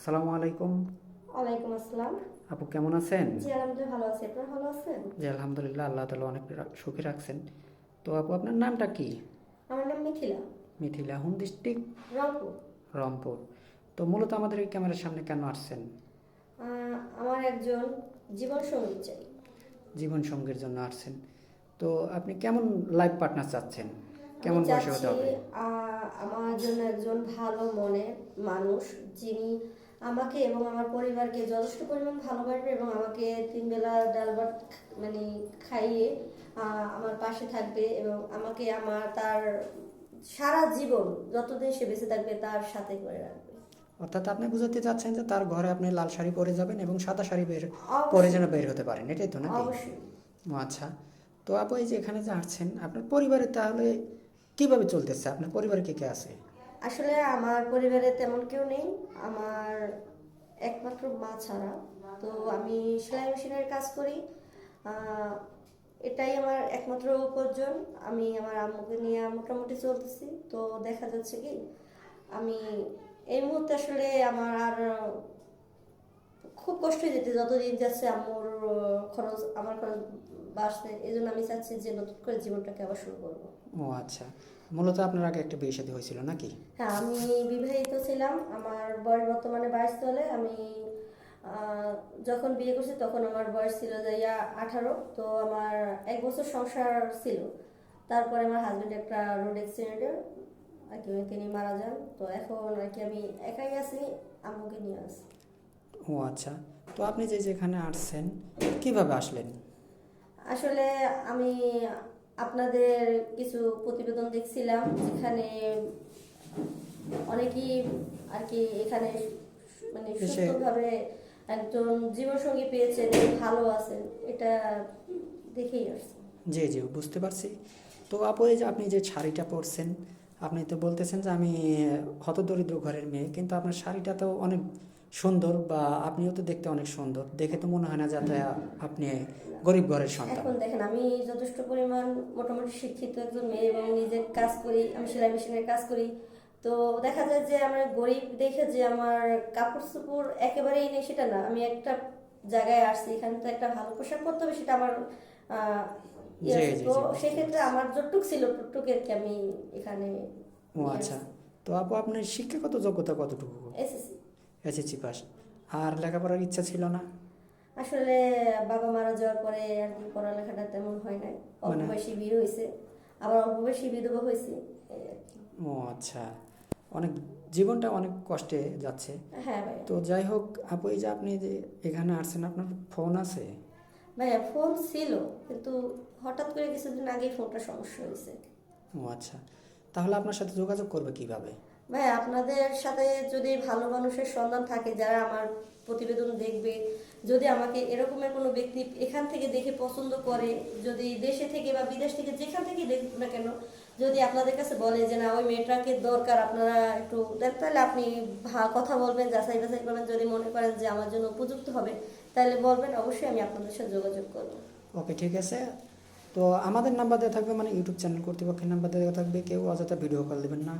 আসসালামু আলাইকুম। ওয়ালাইকুম আসসালাম। আপু কেমন আছেন? জি আলহামদুলিল্লাহ ভালো আছি। আপনারা ভালো আছেন? জি আলহামদুলিল্লাহ, আল্লাহ তাআলা অনেক সুখী রাখছেন। তো আপু আপনার নামটা কি? আমার নাম মিথিলা। Mithila, home district? রংপুর। রংপুর। তো মূলত আমাদের এই ক্যামেরার সামনে কেন আসছেন? আমার একজন জীবন সঙ্গী চাই। জীবন সঙ্গীর জন্য আসছেন। তো আপনি কেমন লাইফ পার্টনার চাচ্ছেন? আমি কেমন বয়সে হতে চাচ্ছি হবে? আমার জন্য একজন ভালো মনের মানুষ, যিনি আমাকে এবং আমার পরিবারকে যথেষ্ট পরিমাণ ভালোবাসবে এবং আমাকে তিন বেলা ডাল ভাত মানে খাইয়ে আমার পাশে থাকবে এবং আমাকে তার সারা জীবন যতদিন সে বেঁচে থাকবে তার সাথে করে রাখবে। অর্থাৎ আপনি বুঝাতে চাচ্ছেন যে তার ঘরে আপনি লাল শাড়ি পরে যাবেন এবং সাদা শাড়ি পরে যেন অবশ্যই। বের হতে পারেন, এটাই তো নাকি? অবশ্যই। ও আচ্ছা। তো আপু এই যে এখানে যে আসছেন, আপনার পরিবারে তাহলে কিভাবে চলতেছে? আপনার পরিবারে কে কে আছে? আসলে আমার পরিবারে তেমন কেউ নেই, আমার একমাত্র মা ছাড়া। তো আমি সেলাই মেশিনের কাজ করি। আহ, এটাই আমার একমাত্র উপার্জন। আমি আমার আম্মুকে নিয়ে মোটামুটি চলতেছি। তো দেখা যাচ্ছে কি আমি এই মুহূর্তে আসলে আমার আর খুব কষ্ট হয়ে যেতে যত দিন যাচ্ছে আম্মুর খরচ আমার খরচ বাড়ছে। এই জন্য আমি চাচ্ছি যে নতুন করে জীবনটাকে আবার শুরু করবো। ও আচ্ছা। মূলত আপনার আগে একটা বিয়ে শাদী হয়েছিল নাকি? হ্যাঁ, আমি বিবাহিত ছিলাম। আমার বয়স বর্তমানে 22 চলে। আমি আহ, যখন বিয়ে করছি তখন আমার বয়স ছিল যাইয়া 18। তো আমার 1 বছর সংসার ছিল। তারপরে আমার হাজবেন্ড একটা রোড অ্যাক্সিডেন্টে আর কি তিনি মারা যান। তো এখন আর কি আমি একাই আছি, আম্মুকে নিয়ে আছি। ও আচ্ছা। তো আপনি যে যেখানে আসছেন, কিভাবে আসলেন? আসলে আমি আপনাদের কিছু প্রতিবেদন দেখছিলাম, যেখানে অনেকেই আর কি এখানে মানে এসে সুস্থভাবে একজন জীবনসঙ্গী পেয়েছেন, ভালো আছেন, এটা দেখেই আসছে। জি জি বুঝতে পারছি। তো আপু এই যে আপনি যে শাড়িটা পরছেন, আপনি তো বলতেছেন যে আমি হতদরিদ্র ঘরের মেয়ে, কিন্তু আপনার শাড়িটা তো অনেক সুন্দর, বা আপনিও তো দেখতে অনেক সুন্দর, দেখে তো মনে হয় না যাতে আপনি গরিব ঘরের সন্তান। এখন দেখেন, আমি যথেষ্ট পরিমাণ মোটামুটি শিক্ষিত একজন মেয়ে এবং নিজে কাজ করি, আমি সেলাই মেশিনের কাজ করি। তো দেখা যায় যে আমার গরিব দেখে যে আমার কাপড় চোপড় একেবারেই নেই সেটা না। আমি একটা জায়গায় আসছি, এখানে তো একটা ভালো পোশাক পরতে হবে, সেটা আমার আহ, জি আছে। জি তো জি বুঝতে সেক্ষেত্রে পারছি। আমার যতটুক ছিল টুকটুকের কি আমি এখানে ও নিয়ে আচ্ছা। আসছি। তো আপু আপনার শিক্ষাগত যোগ্যতা কতটুকু? এসএসসি। SSC pass. আর লেখাপড়ার ইচ্ছা ছিল না? আসলে বাবা মারা যাওয়ার পরে আর কি পড়ালেখাটা তেমন হয় নাই। অল্প মানে বয়সী বিয়ে হয়েছে, আবার অল্প বয়সী বিধবা হয়েছে, এই আর কি। ও আচ্ছা। অনেক, জীবনটা অনেক কষ্টে যাচ্ছে। হ্যাঁ ভাইয়া। তো যাই হোক আপু, এই যে আপনি যে এখানে আসছেন, আপনার ফোন আছে? ভাইয়া ফোন ছিল, কিন্তু হঠাৎ করে কিছুদিন আগেই ফোনটা সমস্যা হয়েছে। ও আচ্ছা। তাহলে আপনার সাথে যোগাযোগ করবে কিভাবে? ভাইয়া আপনাদের সাথে যদি ভালো মানুষের সন্ধান থাকে যারা আমার প্রতিবেদন দেখবে, যদি আমাকে এরকমের কোনো ব্যক্তি এখান থেকে দেখে পছন্দ করে, যদি দেশে থেকে বা বিদেশ থেকে যেখান থেকে দেখুক না কেন, যদি আপনাদের কাছে বলে যে না ওই মেয়েটাকে দরকার, আপনারা একটু দেন, তাহলে আপনি কথা বলবেন, যাচাই বাছাই করবেন। যদি মনে করেন যে আমার জন্য উপযুক্ত হবে তাহলে বলবেন, অবশ্যই আমি আপনাদের সাথে যোগাযোগ করবো। ওকে ঠিক আছে। তো আমাদের নাম্বার দেওয়া থাকবে, মানে ইউটিউব চ্যানেল কর্তৃপক্ষের নাম্বার দেওয়া থাকবে, কেউ অযথা ভিডিও কল দেবেন না।